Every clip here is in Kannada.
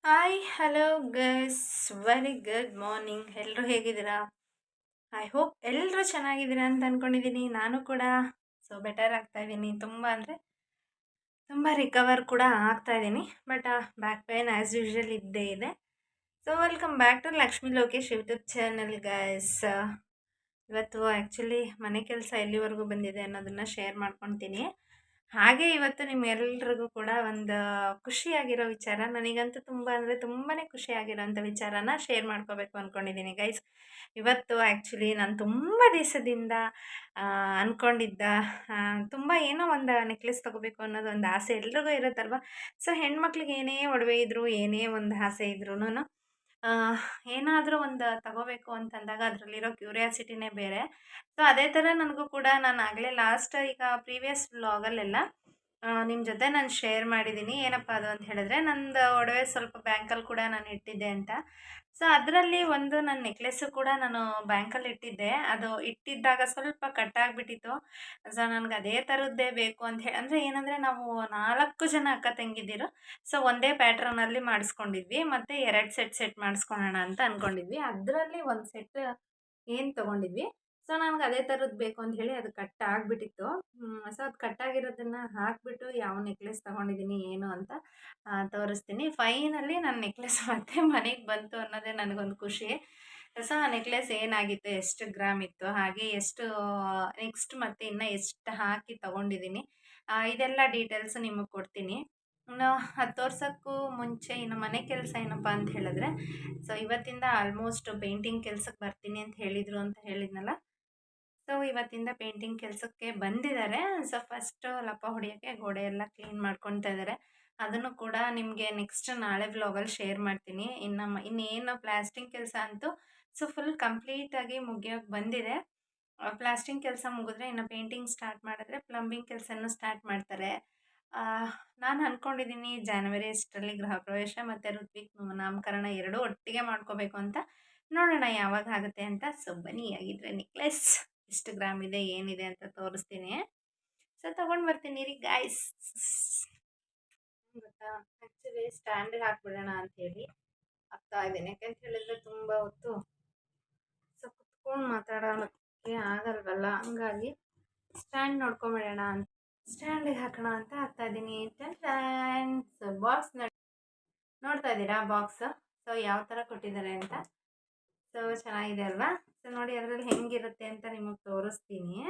Hi hello guys. Very good morning. ಎಲ್ಲರೂ ಹೇಗಿದ್ದೀರಾ? ಐ ಹೋಪ್ ಎಲ್ಲರೂ ಚೆನ್ನಾಗಿದ್ದೀರಾ ಅಂತ ಅಂದ್ಕೊಂಡಿದ್ದೀನಿ. ನಾನು ಕೂಡ ಬೆಟರ್ ಆಗ್ತಾ ಇದ್ದೀನಿ. ತುಂಬ ಅಂದರೆ ತುಂಬ ರಿಕವರ್ ಕೂಡ ಆಗ್ತಾ ಇದ್ದೀನಿ. But back pain as usual ಇದ್ದೇ ಇದೆ. Welcome back to Lakshmi Lokesh YouTube channel guys. ಇವತ್ತು ಆ್ಯಕ್ಚುಲಿ ಮನೆ ಕೆಲಸ ಎಲ್ಲಿವರೆಗೂ ಬಂದಿದೆ ಅನ್ನೋದನ್ನು ಶೇರ್ ಮಾಡ್ಕೊತೀನಿ. ಹಾಗೆ ಇವತ್ತು ನಿಮ್ಗೆಲ್ರಿಗೂ ಕೂಡ ಒಂದು ಖುಷಿಯಾಗಿರೋ ವಿಚಾರ, ನನಗಂತೂ ತುಂಬ ಅಂದರೆ ತುಂಬಾ ಖುಷಿಯಾಗಿರೋಂಥ ವಿಚಾರನ ಶೇರ್ ಮಾಡ್ಕೋಬೇಕು ಅಂದ್ಕೊಂಡಿದ್ದೀನಿ ಗೈಸ್. ಇವತ್ತು ಆ್ಯಕ್ಚುಲಿ ನಾನು ತುಂಬ ದಿವಸದಿಂದ ಅಂದ್ಕೊಂಡಿದ್ದ ತುಂಬ ಏನೋ ಒಂದು ನೆಕ್ಲೆಸ್ ತೊಗೋಬೇಕು ಅನ್ನೋದು ಒಂದು ಆಸೆ ಎಲ್ರಿಗೂ ಇರುತ್ತಲ್ವ. ಹೆಣ್ಮಕ್ಳಿಗೆ ಏನೇ ಒಡವೆ ಇದ್ದರೂ ಏನೇ ಒಂದು ಆಸೆ ಇದ್ರೂ ಏನಾದರೂ ಒಂದು ತಗೋಬೇಕು ಅಂತಂದಾಗ ಅದರಲ್ಲಿರೋ ಕ್ಯೂರಿಯಾಸಿಟಿನೇ ಬೇರೆ. ಅದೇ ಥರ ನನಗೂ ಕೂಡ ನಾನು ಆಗಲೇ ಲಾಸ್ಟ್ ಈಗ ಪ್ರೀವಿಯಸ್ ವ್ಲಾಗಲ್ಲೆಲ್ಲ ನಿಮ್ಮ ಜೊತೆ ನಾನು ಶೇರ್ ಮಾಡಿದ್ದೀನಿ. ಏನಪ್ಪ ಅದು ಅಂತ ಹೇಳಿದ್ರೆ, ನಂದು ಒಡವೆ ಸ್ವಲ್ಪ ಬ್ಯಾಂಕಲ್ಲಿ ಕೂಡ ನಾನು ಇಟ್ಟಿದ್ದೆ ಅಂತ. ಅದರಲ್ಲಿ ಒಂದು ನನ್ನ ನೆಕ್ಲೆಸ್ಸು ಕೂಡ ನಾನು ಬ್ಯಾಂಕಲ್ಲಿ ಇಟ್ಟಿದ್ದೆ. ಅದು ಇಟ್ಟಿದ್ದಾಗ ಸ್ವಲ್ಪ ಕಟ್ಟಾಗಿಬಿಟ್ಟಿತ್ತು. ನನಗೆ ಅದೇ ಥರದ್ದೇ ಬೇಕು ಅಂತ ಹೇಳಿ, ಅಂದರೆ ಏನಂದರೆ ನಾವು 4 ಜನ ಅಕ್ಕ ತಂಗಿದ್ದಿರು. ಒಂದೇ ಪ್ಯಾಟ್ರನಲ್ಲಿ ಮಾಡಿಸ್ಕೊಂಡಿದ್ವಿ, ಮತ್ತು 2 ಸೆಟ್ ಮಾಡಿಸ್ಕೊಳ್ಳೋಣ ಅಂತ ಅಂದ್ಕೊಂಡಿದ್ವಿ. ಅದರಲ್ಲಿ ಒಂದು ಸೆಟ್ ಏನು ತೊಗೊಂಡಿದ್ವಿ. ನನಗೆ ಅದೇ ಥರದ್ದು ಬೇಕು ಅಂತ ಹೇಳಿ ಅದು ಕಟ್ಟಾಗಿಬಿಟ್ಟಿತ್ತು. ಅದು ಕಟ್ಟಾಗಿರೋದನ್ನು ಹಾಕಿಬಿಟ್ಟು ಯಾವ ನೆಕ್ಲೆಸ್ ತೊಗೊಂಡಿದ್ದೀನಿ ಏನು ಅಂತ ತೋರಿಸ್ತೀನಿ. ಫೈನಲಿ ನನ್ನ ನೆಕ್ಲೆಸ್ ಮತ್ತೆ ಮನೆಗೆ ಬಂತು ಅನ್ನೋದೇ ನನಗೊಂದು ಖುಷಿ. ಆ ನೆಕ್ಲೆಸ್ ಏನಾಗಿತ್ತು, ಎಷ್ಟು ಗ್ರಾಮ್ ಇತ್ತು, ಹಾಗೆ ಎಷ್ಟು ನೆಕ್ಸ್ಟ್ ಮತ್ತೆ ಇನ್ನು ಎಷ್ಟು ಹಾಕಿ ತೊಗೊಂಡಿದ್ದೀನಿ, ಇದೆಲ್ಲ ಡೀಟೇಲ್ಸ್ ನಿಮಗೆ ಕೊಡ್ತೀನಿ. ಅದು ತೋರ್ಸೋಕ್ಕೂ ಮುಂಚೆ ಇನ್ನು ಮನೆ ಕೆಲಸ ಏನಪ್ಪ ಅಂತ ಹೇಳಿದ್ರೆ, ಇವತ್ತಿಂದ ಆಲ್ಮೋಸ್ಟ್ ಪೇಂಟಿಂಗ್ ಕೆಲ್ಸಕ್ಕೆ ಬರ್ತೀನಿ ಅಂತ ಹೇಳಿದರು ಅಂತ ಹೇಳಿದ್ನಲ್ಲ. ಇವತ್ತಿಂದ ಪೇಂಟಿಂಗ್ ಕೆಲಸಕ್ಕೆ ಬಂದಿದ್ದಾರೆ. ಫಸ್ಟು ಲಪ್ಪ ಹೊಡಿಯೋಕ್ಕೆ ಗೋಡೆ ಎಲ್ಲ ಕ್ಲೀನ್ ಮಾಡ್ಕೊತಾ ಇದ್ದಾರೆ. ಅದನ್ನು ಕೂಡ ನಿಮಗೆ ನೆಕ್ಸ್ಟ್ ನಾಳೆ ವ್ಲಾಗಲ್ಲಿ ಶೇರ್ ಮಾಡ್ತೀನಿ. ಇನ್ನೇನು ಪ್ಲಾಸ್ಟಿಂಗ್ ಕೆಲಸ ಅಂತೂ ಫುಲ್ ಕಂಪ್ಲೀಟಾಗಿ ಮುಗಿಯೋಕ್ಕೆ ಬಂದಿದೆ. ಪ್ಲಾಸ್ಟಿಂಗ್ ಕೆಲಸ ಮುಗಿದ್ರೆ ಇನ್ನು ಪೇಂಟಿಂಗ್ ಸ್ಟಾರ್ಟ್ ಮಾಡಿದ್ರೆ ಪ್ಲಂಬಿಂಗ್ ಕೆಲಸನೂ ಸ್ಟಾರ್ಟ್ ಮಾಡ್ತಾರೆ. ನಾನು ಅಂದ್ಕೊಂಡಿದ್ದೀನಿ ಜನವರಿ ಅಷ್ಟರಲ್ಲಿ ಗೃಹ ಪ್ರವೇಶ ಮತ್ತು ಋತ್ವಿಕ್ ನಾಮಕರಣ ಎರಡೂ ಒಟ್ಟಿಗೆ ಮಾಡ್ಕೋಬೇಕು ಅಂತ. ನೋಡೋಣ ಯಾವಾಗ ಆಗುತ್ತೆ ಅಂತ. ಬನ್ನಿ, ಆಗಿದ್ರೆ ನೆಕ್ಲೆಸ್ ಎಷ್ಟು ಗ್ರಾಮ್ ಇದೆ ಏನಿದೆ ಅಂತ ತೋರಿಸ್ತೀನಿ. ತೊಗೊಂಡು ಬರ್ತೀನಿ ರೀ ಗಾಯ್ಸ್. ಗೊತ್ತಾ, ಆ್ಯಕ್ಚುಲಿ ಸ್ಟ್ಯಾಂಡರ್ಡ್ ಹಾಕ್ಬಿಡೋಣ ಅಂಥೇಳಿ ಆಗ್ತಾ ಇದ್ದೀನಿ. ಯಾಕೆಂತ ಹೇಳಿದ್ರೆ ತುಂಬ ಹೊತ್ತು ಕುತ್ಕೊಂಡು ಮಾತಾಡೋಕ್ಕೆ ಆಗಲ್ವಲ್ಲ, ಹಂಗಾಗಿ ಸ್ಟ್ಯಾಂಡ್ ನೋಡ್ಕೊಂಬಿಡೋಣ ಅಂತ ಸ್ಟ್ಯಾಂಡಿಗೆ ಹಾಕೋಣ ಅಂತ ಆಗ್ತಾ ಇದ್ದೀನಿ. ಬಾಕ್ಸ್ ನೋಡ್ತಾ ಇದ್ದೀರಾ ಬಾಕ್ಸ್? ಯಾವ ಥರ ಕೊಟ್ಟಿದ್ದಾರೆ ಅಂತ. ಚೆನ್ನಾಗಿದೆ ಅಲ್ವಾ? ನೋಡಿ ಅದರಲ್ಲಿ ಹೆಂಗಿರುತ್ತೆ ಅಂತ ನಿಮಗೆ ತೋರಿಸ್ತೀನಿ.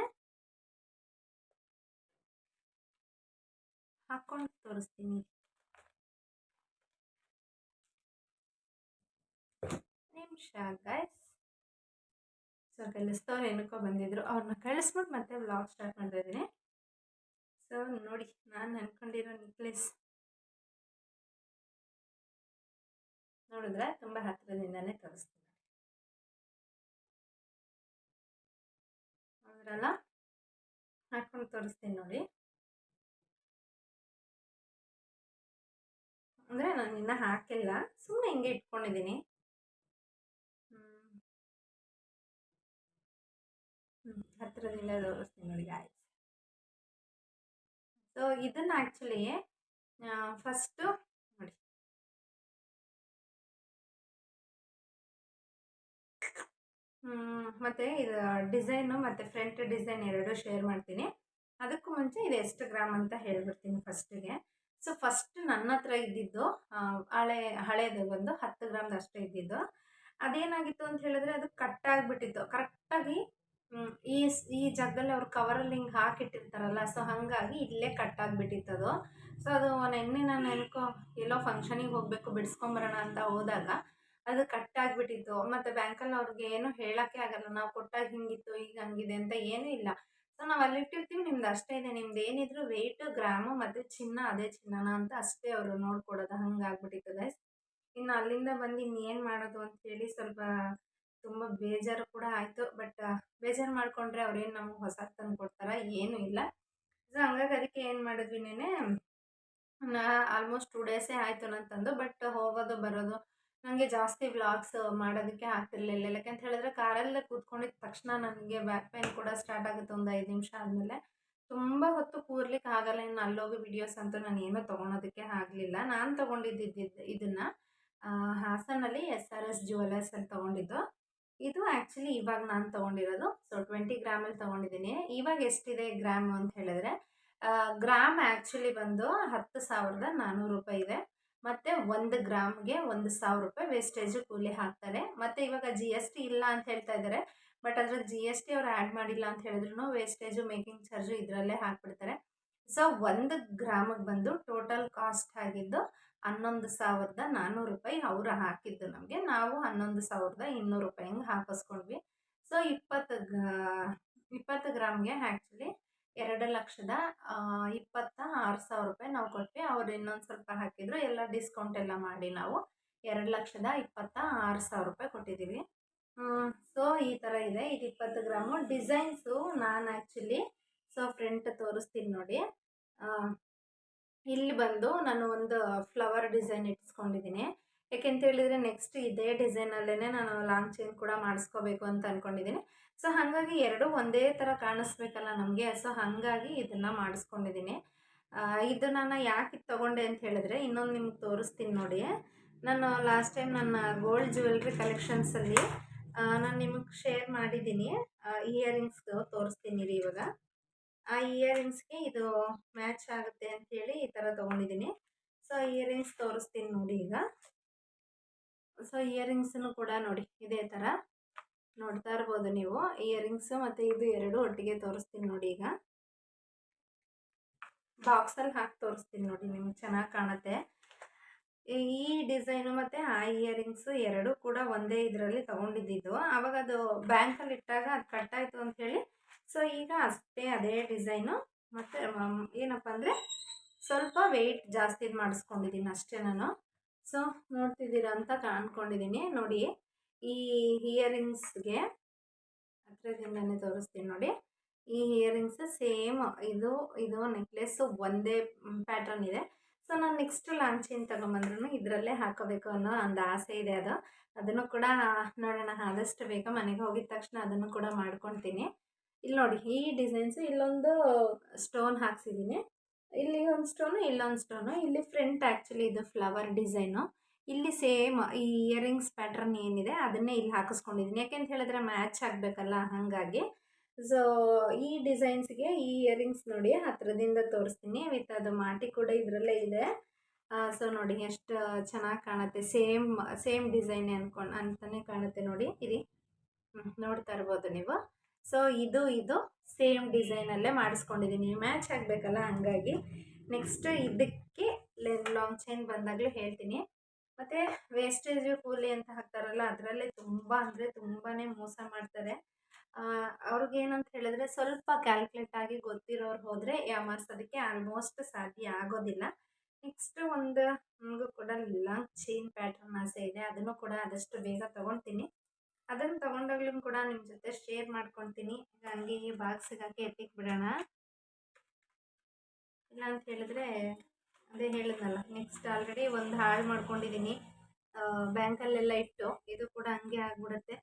ಹಾಕ್ಕೊಂಡು ತೋರಿಸ್ತೀನಿ ನಿಮಿಷ ಗೈಸ್. ಕೆಲಸದವ್ರು ಏನಕ್ಕೋ ಬಂದಿದ್ರು, ಅವ್ರನ್ನ ಕಳಿಸ್ಬಿಟ್ಟು ಮತ್ತೆ ವ್ಲಾಗ್ ಸ್ಟಾರ್ಟ್ ಮಾಡ್ತಾ ಇದ್ದೀನಿ. ನೋಡಿ, ನಾನು ಅಂದ್ಕೊಂಡಿರೋ ನೆಕ್ಲೆಸ್ ನೋಡಿದ್ರೆ ತುಂಬ ಹತ್ತಿರದಿಂದನೇ ತೋರಿಸ್ತೀನಿ. ಅದರಲ್ಲ ಹಾಕ್ಕೊಂಡು ತೋರಿಸ್ತೀನಿ ನೋಡಿ. ಅಂದರೆ ನಾನು ಇನ್ನೂ ಹಾಕಿಲ್ಲ, ಸುಮ್ಮನೆ ಹಿಂಗೆ ಇಟ್ಕೊಂಡಿದ್ದೀನಿ. ಹತ್ತಿರದಿಂದ ತೋರಿಸ್ತೀನಿ ನೋಡಿ ಗಾಯ್ಸ್. ಇದನ್ನು ಆ್ಯಕ್ಚುಲಿ ಫಸ್ಟು ನೋಡಿ, ಮತ್ತು ಇದು ಡಿಸೈನು ಮತ್ತು ಫ್ರಂಟ್ ಡಿಸೈನ್ ಎರಡೂ ಶೇರ್ ಮಾಡ್ತೀನಿ. ಅದಕ್ಕೂ ಮುಂಚೆ ಇದು ಎಷ್ಟು ಗ್ರಾಮ್ ಅಂತ ಹೇಳ್ಬಿಡ್ತೀನಿ ಫಸ್ಟಿಗೆ. ಫಸ್ಟ್ ನನ್ನ ಹತ್ರ ಇದ್ದಿದ್ದು ಹಳೇದು ಒಂದು 10 ಗ್ರಾಮ್ದು ಅಷ್ಟೇ ಇದ್ದಿದ್ದು. ಅದೇನಾಗಿತ್ತು ಅಂತ ಹೇಳಿದ್ರೆ, ಅದು ಕಟ್ಟಾಗಿಬಿಟ್ಟಿತ್ತು ಕರೆಕ್ಟಾಗಿ. ಈ ಜಾಗದಲ್ಲಿ ಅವ್ರು ಕವರಲ್ಲಿ ಹಿಂಗೆ ಹಾಕಿಟ್ಟಿರ್ತಾರಲ್ಲ, ಹಾಗಾಗಿ ಇಲ್ಲೇ ಕಟ್ಟಾಗಿಬಿಟ್ಟಿತ್ತು ಅದು. ಅದು ನೆನ್ನೆ ನಾನು ಎಲ್ಲೋ ಫಂಕ್ಷನಿಗೆ ಹೋಗಬೇಕು ಬಿಡಿಸ್ಕೊಂಬರೋಣ ಅಂತ ಹೋದಾಗ ಅದು ಕಟ್ಟಾಗಿಬಿಟ್ಟಿತ್ತು. ಮತ್ತು ಬ್ಯಾಂಕಲ್ಲಿ ಅವ್ರಿಗೆ ಏನೂ ಹೇಳೋಕ್ಕೆ ಆಗಲ್ಲ, ನಾವು ಕೊಟ್ಟಾಗ ಹಿಂಗಿತ್ತು ಈಗ ಹಂಗಿದೆ ಅಂತ ಏನೂ ಇಲ್ಲ. ನಾವು ಅಲ್ಲಿಟ್ಟಿರ್ತೀವಿ, ನಿಮ್ದು ಅಷ್ಟೇ ಇದೆ, ನಿಮ್ದು ಏನಿದ್ರು ವೆಯ್ಟು ಗ್ರಾಮು ಮತ್ತು ಚಿನ್ನ ಅದೇ ಚಿನ್ನನ ಅಂತ ಅಷ್ಟೇ ಅವರು ನೋಡ್ಕೊಡೋದು. ಹಂಗಾಗ್ಬಿಟ್ಟಿತ್ತು ಗೈಸ್. ಇನ್ನು ಅಲ್ಲಿಂದ ಬಂದು ಇನ್ನೇನು ಮಾಡೋದು ಅಂತೇಳಿ ಸ್ವಲ್ಪ ತುಂಬ ಬೇಜಾರು ಕೂಡ ಆಯಿತು. ಬಟ್ ಬೇಜಾರು ಮಾಡಿಕೊಂಡ್ರೆ ಅವ್ರೇನು ನಮ್ಗೆ ಹೊಸದು ತಂದು ಕೊಡ್ತಾರಾ? ಏನೂ ಇಲ್ಲ. ಹಂಗಾಗಿ ಅದಕ್ಕೆ ಏನು ಮಾಡಿದ್ವಿ, ಆಲ್ಮೋಸ್ಟ್ 2 ಡೇಸೇ ಆಯಿತು ನಾನು ತಂದು. ಬಟ್ ಹೋಗೋದು ಬರೋದು ನನಗೆ ಜಾಸ್ತಿ ವ್ಲಾಗ್ಸ್ ಮಾಡೋದಕ್ಕೆ ಆಗ್ತಿರ್ಲಿಲ್ಲ. ಯಾಕಂತ ಹೇಳಿದ್ರೆ ಕಾರಲ್ಲೇ ಕೂತ್ಕೊಂಡಿದ್ದ ತಕ್ಷಣ ನನಗೆ ಬ್ಯಾಕ್ ಪೇನ್ ಕೂಡ ಸ್ಟಾರ್ಟ್ ಆಗುತ್ತೆ ಒಂದು 5 ನಿಮಿಷ ಆದಮೇಲೆ. ತುಂಬ ಹೊತ್ತು ಕೂರ್ಲಿಕ್ಕೆ ಆಗಲ್ಲ. ಇನ್ನು ಅಲ್ಲೋಗಿ ವಿಡಿಯೋಸ್ ಅಂತೂ ನಾನು ಏನೂ ತೊಗೊಳೋದಕ್ಕೆ ಆಗಲಿಲ್ಲ. ನಾನು ತೊಗೊಂಡಿದ್ದು ಇದನ್ನು ಹಾಸನಲ್ಲಿ SRS ಜ್ಯುವೆಲರ್ಸಲ್ಲಿ ತೊಗೊಂಡಿದ್ದು. ಇದು ಆ್ಯಕ್ಚುಲಿ ಇವಾಗ ನಾನು ತೊಗೊಂಡಿರೋದು. ಸೊ 20 ಗ್ರಾಮಲ್ಲಿ ತೊಗೊಂಡಿದ್ದೀನಿ. ಇವಾಗ ಎಷ್ಟಿದೆ ಗ್ರಾಮು ಅಂತ ಹೇಳಿದ್ರೆ, ಗ್ರಾಮ್ ಆ್ಯಕ್ಚುಲಿ ಬಂದು 10,400 ರೂಪಾಯಿ ಇದೆ. ಮತ್ತು 1 ಗ್ರಾಮ್ಗೆ 1,000 ರೂಪಾಯಿ ವೇಸ್ಟೇಜು ಕೂಲಿ ಹಾಕ್ತಾರೆ. ಮತ್ತು ಇವಾಗ GST ಇಲ್ಲ ಅಂತ ಹೇಳ್ತಾ ಇದ್ದಾರೆ. ಬಟ್ ಅದ್ರಲ್ಲಿ GST ಅವ್ರು ಆ್ಯಡ್ ಮಾಡಿಲ್ಲ ಅಂತ ಹೇಳಿದ್ರು ವೇಸ್ಟೇಜು ಮೇಕಿಂಗ್ ಚಾರ್ಜು ಇದರಲ್ಲೇ ಹಾಕ್ಬಿಡ್ತಾರೆ. ಸೊ 1 ಗ್ರಾಮಿಗೆ ಬಂದು ಟೋಟಲ್ ಕಾಸ್ಟ್ ಆಗಿದ್ದು 11,400 ರೂಪಾಯಿ ಅವರು ಹಾಕಿದ್ದು ನಮಗೆ. ನಾವು 11,200 ರೂಪಾಯಿ ಹಿಂಗೆ ಹಾಕಿಸ್ಕೊಂಡ್ವಿ. ಸೊ 20 ಗ್ರಾಮ್ಗೆ ಆ್ಯಕ್ಚುಲಿ 2,26,000 ರೂಪಾಯಿ ನಾವು ಕೊಟ್ವಿ. ಅವ್ರು ಇನ್ನೊಂದು ಸ್ವಲ್ಪ ಹಾಕಿದ್ರು. ಎಲ್ಲ ಡಿಸ್ಕೌಂಟ್ ಎಲ್ಲ ಮಾಡಿ ನಾವು 2,26,000 ರೂಪಾಯಿ ಕೊಟ್ಟಿದ್ದೀವಿ. ಸೊ ಈ ಥರ ಇದೆ. ಇದು 20 ಗ್ರಾಮು. ಡಿಸೈನ್ಸು ನಾನು ಆ್ಯಕ್ಚುಲಿ ಫ್ರಂಟ್ ತೋರಿಸ್ತೀನಿ ನೋಡಿ. ಇಲ್ಲಿ ಬಂದು ನಾನು ಒಂದು ಫ್ಲವರ್ ಡಿಸೈನ್ ಇಟ್ಸ್ಕೊಂಡಿದ್ದೀನಿ. ಯಾಕೆಂತ ಹೇಳಿದರೆ ನೆಕ್ಸ್ಟ್ ಇದೇ ಡಿಸೈನಲ್ಲೇ ನಾನು ಲಾಂಗ್ ಚೈನ್ ಕೂಡ ಮಾಡಿಸ್ಕೋಬೇಕು ಅಂತ ಅಂದ್ಕೊಂಡಿದ್ದೀನಿ. ಸೊ ಹಾಗಾಗಿ ಎರಡೂ ಒಂದೇ ಥರ ಕಾಣಿಸ್ಬೇಕಲ್ಲ ನಮಗೆ. ಸೊ ಹಾಗಾಗಿ ಇದನ್ನು ಮಾಡಿಸ್ಕೊಂಡಿದ್ದೀನಿ. ಇದು ನಾನು ಯಾಕೆ ತೊಗೊಂಡೆ ಅಂತ ಹೇಳಿದ್ರೆ, ಇನ್ನೊಂದು ನಿಮ್ಗೆ ತೋರಿಸ್ತೀನಿ ನೋಡಿ. ನಾನು ಲಾಸ್ಟ್ ಟೈಮ್ ನನ್ನ ಗೋಲ್ಡ್ ಜ್ಯುವೆಲ್ರಿ ಕಲೆಕ್ಷನ್ಸಲ್ಲಿ ನಾನು ನಿಮಗೆ ಶೇರ್ ಮಾಡಿದ್ದೀನಿ. ಇಯರಿಂಗ್ಸ್ದು ತೋರಿಸ್ತೀನಿ ರೀ ಇವಾಗ. ಆ ಇಯರಿಂಗ್ಸ್ಗೆ ಇದು ಮ್ಯಾಚ್ ಆಗುತ್ತೆ ಅಂಥೇಳಿ ಈ ಥರ ತೊಗೊಂಡಿದ್ದೀನಿ. ಸೊ ಇಯರಿಂಗ್ಸ್ ತೋರಿಸ್ತೀನಿ ನೋಡಿ ಈಗ. ಸೊ ಇಯರಿಂಗ್ಸನ್ನು ಕೂಡ ನೋಡಿ ಇದೇ ಥರ ನೋಡ್ತಾ ಇರ್ಬೋದು ನೀವು. ಇಯರಿಂಗ್ಸು ಮತ್ತು ಇದು ಎರಡು ಒಟ್ಟಿಗೆ ತೋರಿಸ್ತೀನಿ ನೋಡಿ. ಈಗ ಬಾಕ್ಸಲ್ಲಿ ಹಾಕಿ ತೋರಿಸ್ತೀನಿ ನೋಡಿ, ನಿಮ್ಗೆ ಚೆನ್ನಾಗಿ ಕಾಣುತ್ತೆ. ಈ ಡಿಸೈನು ಮತ್ತು ಆ ಇಯರಿಂಗ್ಸು ಎರಡೂ ಕೂಡ ಒಂದೇ ಇದರಲ್ಲಿ ತೊಗೊಂಡಿದ್ದು. ಆವಾಗ ಅದು ಬ್ಯಾಂಕಲ್ಲಿ ಇಟ್ಟಾಗ ಅದು ಕಟ್ಟಾಯಿತು ಅಂಥೇಳಿ ಸೊ ಈಗ ಅಷ್ಟೇ ಅದೇ ಡಿಸೈನು. ಮತ್ತು ಏನಪ್ಪ ಅಂದರೆ ಸ್ವಲ್ಪ ವೆಯ್ಟ್ ಜಾಸ್ತಿ ಮಾಡಿಸ್ಕೊಂಡಿದ್ದೀನಿ ಅಷ್ಟೇ ನಾನು. ಸೊ ನೋಡ್ತಿದ್ದೀರಾ ಅಂತ ಅಂದ್ಕೊಂಡಿದ್ದೀನಿ ನೋಡಿ. ಈ ಇಯರಿಂಗ್ಸ್ಗೆ ಹತ್ರದಿಂದನೇ ತೋರಿಸ್ತೀನಿ ನೋಡಿ. ಈ ಇಯರಿಂಗ್ಸ್ ಸೇಮ್ ಇದು ನೆಕ್ಲೆಸ್ಸು ಒಂದೇ ಪ್ಯಾಟರ್ನ್ ಇದೆ. ಸೊ ನಾನು ನೆಕ್ಸ್ಟ್ ಲಾಂಗ್ ಚೈನ್ ತೊಗೊಂಬಂದ್ರೂ ಇದರಲ್ಲೇ ಹಾಕೋಬೇಕು ಅನ್ನೋ ಒಂದು ಆಸೆ ಇದೆ. ಅದನ್ನು ಕೂಡ ನೋಡೋಣ, ಆದಷ್ಟು ಬೇಗ ಮನೆಗೆ ಹೋಗಿದ ತಕ್ಷಣ ಅದನ್ನು ಕೂಡ ಮಾಡ್ಕೊತೀನಿ. ಇಲ್ಲಿ ನೋಡಿ ಈ ಡಿಸೈನ್ಸು, ಇಲ್ಲೊಂದು ಸ್ಟೋನ್ ಹಾಕ್ಸಿದ್ದೀನಿ, ಇಲ್ಲಿ ಒಂದು ಸ್ಟೋನು, ಇಲ್ಲೊಂದು ಸ್ಟೋನು. ಇಲ್ಲಿ ಫ್ರಂಟ್ ಆ್ಯಕ್ಚುಲಿ ಇದು ಫ್ಲವರ್ ಡಿಸೈನು. ಇಲ್ಲಿ ಸೇಮ್ ಈ ಇಯರಿಂಗ್ಸ್ ಪ್ಯಾಟ್ರನ್ ಏನಿದೆ ಅದನ್ನೇ ಇಲ್ಲಿ ಹಾಕಿಸ್ಕೊಂಡಿದ್ದೀನಿ. ಯಾಕೆಂತ ಹೇಳಿದ್ರೆ ಮ್ಯಾಚ್ ಆಗಬೇಕಲ್ಲ, ಹಾಗಾಗಿ. ಸೊ ಈ ಡಿಸೈನ್ಸ್ಗೆ ಈ ಇಯರಿಂಗ್ಸ್ ನೋಡಿ ಹತ್ರದಿಂದ ತೋರಿಸ್ತೀನಿ. ವಿತ್ ಅದು ಮಾಟಿ ಕೂಡ ಇದರಲ್ಲೇ ಇದೆ. ಸೊ ನೋಡಿ ಎಷ್ಟು ಚೆನ್ನಾಗಿ ಕಾಣುತ್ತೆ. ಸೇಮ್ ಡಿಸೈನ್ ಅಂತಲೇ ಕಾಣುತ್ತೆ ನೋಡಿ. ಇಲ್ಲಿ ನೋಡ್ತಾ ಇರ್ಬೋದು ನೀವು. ಸೊ ಇದು ಸೇಮ್ ಡಿಸೈನಲ್ಲೇ ಮಾಡಿಸ್ಕೊಂಡಿದ್ದೀನಿ, ಮ್ಯಾಚ್ ಆಗಬೇಕಲ್ಲ, ಹಾಗಾಗಿ. ನೆಕ್ಸ್ಟ್ ಇದಕ್ಕೆ ಲಾಂಗ್ ಚೈನ್ ಬಂದಾಗಲೂ ಹೇಳ್ತೀನಿ. ಮತ್ತು ವೇಸ್ಟೇಜು ಕೂಲಿ ಅಂತ ಹಾಕ್ತಾರಲ್ಲ, ಅದರಲ್ಲೇ ತುಂಬ ಅಂದರೆ ತುಂಬಾ ಮೋಸ ಮಾಡ್ತಾರೆ. ಅವ್ರಿಗೇನಂತ ಹೇಳಿದ್ರೆ ಸ್ವಲ್ಪ ಕ್ಯಾಲ್ಕುಲೇಟ್ ಆಗಿ ಗೊತ್ತಿರೋರು ಹೋದರೆ ಯಾಮಾರ್ಸೋದಕ್ಕೆ ಆಲ್ಮೋಸ್ಟ್ ಸಾಧ್ಯ ಆಗೋದಿಲ್ಲ. ನೆಕ್ಸ್ಟ್ ನನಗೂ ಕೂಡ ಲಾಂಗ್ ಚೈನ್ ಪ್ಯಾಟರ್ನ್ ಆಸೆ ಇದೆ. ಅದನ್ನು ಕೂಡ ಆದಷ್ಟು ಬೇಗ ತೊಗೊಳ್ತೀನಿ. ಅದನ್ನು ತೊಗೊಂಡಾಗ್ಲೂ ಕೂಡ ನಿಮ್ಮ ಜೊತೆ ಶೇರ್ ಮಾಡ್ಕೊತೀನಿ. ಹಂಗೆ ಈ ಬಾಕ್ಸಿಗೆ ಹಾಕಿ ಎತ್ತಿಕ್ಕೆ ಬಿಡೋಣ. ಇಲ್ಲ ಅಂತ ಹೇಳಿದ್ರೆ ಅದೇ ಹೇಳಿದ್ನಲ್ಲ, ನೆಕ್ಸ್ಟ್ ಆಲ್ರೆಡಿ ಒಂದು ಹಾಳು ಮಾಡ್ಕೊಂಡಿದ್ದೀನಿ ಬ್ಯಾಂಕಲ್ಲೆಲ್ಲ ಇಟ್ಟು. ಇದು ಕೂಡ ಹಂಗೆ ಆಗ್ಬಿಡುತ್ತೆ.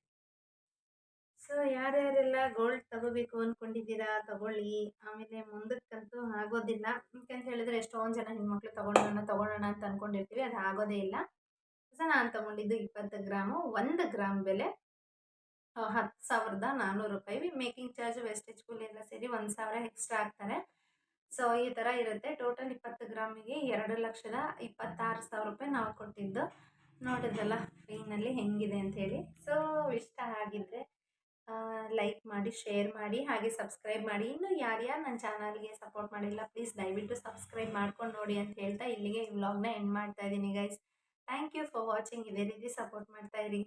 ಸೊ ಯಾರ್ಯಾರೆಲ್ಲ ಗೋಲ್ಡ್ ತಗೋಬೇಕು ಅಂದ್ಕೊಂಡಿದ್ದೀರಾ ತಗೊಳ್ಳಿ. ಆಮೇಲೆ ಮುಂದಕ್ಕಂತೂ ಆಗೋದಿಲ್ಲ. ಯಾಕಂತ ಹೇಳಿದ್ರೆ ಎಷ್ಟೊಂದು ಜನ ಹೆಣ್ಮಕ್ಳು ತೊಗೊಳ್ಳೋಣ ಅಂತ ಅಂದ್ಕೊಂಡಿರ್ತೀವಿ, ಅದು ಆಗೋದೇ ಇಲ್ಲ. ಸೊ ನಾನು ತೊಗೊಂಡಿದ್ದು 20 ಗ್ರಾಮು. 1 ಗ್ರಾಮ್ ಬೆಲೆ 10,400 ರೂಪಾಯಿ. ಮೇಕಿಂಗ್ ಚಾರ್ಜ್, ವೇಸ್ಟೇಜ್ ಕೂಲಿ ಎಲ್ಲ ಸೇರಿ 1,000 ಎಕ್ಸ್ಟ್ರಾ ಆಗ್ತಾರೆ. ಸೊ ಈ ಥರ ಇರುತ್ತೆ. ಟೋಟಲ್ 20 ಗ್ರಾಮಿಗೆ 2,26,000 ರೂಪಾಯಿ ನಾವು ಕೊಟ್ಟಿದ್ದು. ನೋಡಿದ್ರಲ್ಲ ಸ್ಕ್ರೀನಲ್ಲಿ ಹೆಂಗಿದೆ ಅಂಥೇಳಿ. ಸೊ ಇಷ್ಟ ಆಗಿದ್ದರೆ ಲೈಕ್ ಮಾಡಿ, ಶೇರ್ ಮಾಡಿ, ಹಾಗೆ ಸಬ್ಸ್ಕ್ರೈಬ್ ಮಾಡಿ. ಇನ್ನು ಯಾರ್ಯಾರು ನನ್ನ ಚಾನಲ್ಗೆ ಸಪೋರ್ಟ್ ಮಾಡಿಲ್ಲ ಪ್ಲೀಸ್ ದಯವಿಟ್ಟು ಸಬ್ಸ್ಕ್ರೈಬ್ ಮಾಡ್ಕೊಂಡು ನೋಡಿ ಅಂತ ಹೇಳ್ತಾ ಇಲ್ಲಿಗೆ ಈ ವ್ಲಾಗ್ನ ಎಂಡ್ ಮಾಡ್ತಾ ಇದ್ದೀನಿ guys. Thank you for watching. ಇದೇ ರೀತಿ ಸಪೋರ್ಟ್ ಮಾಡ್ತಾಯಿರಿ.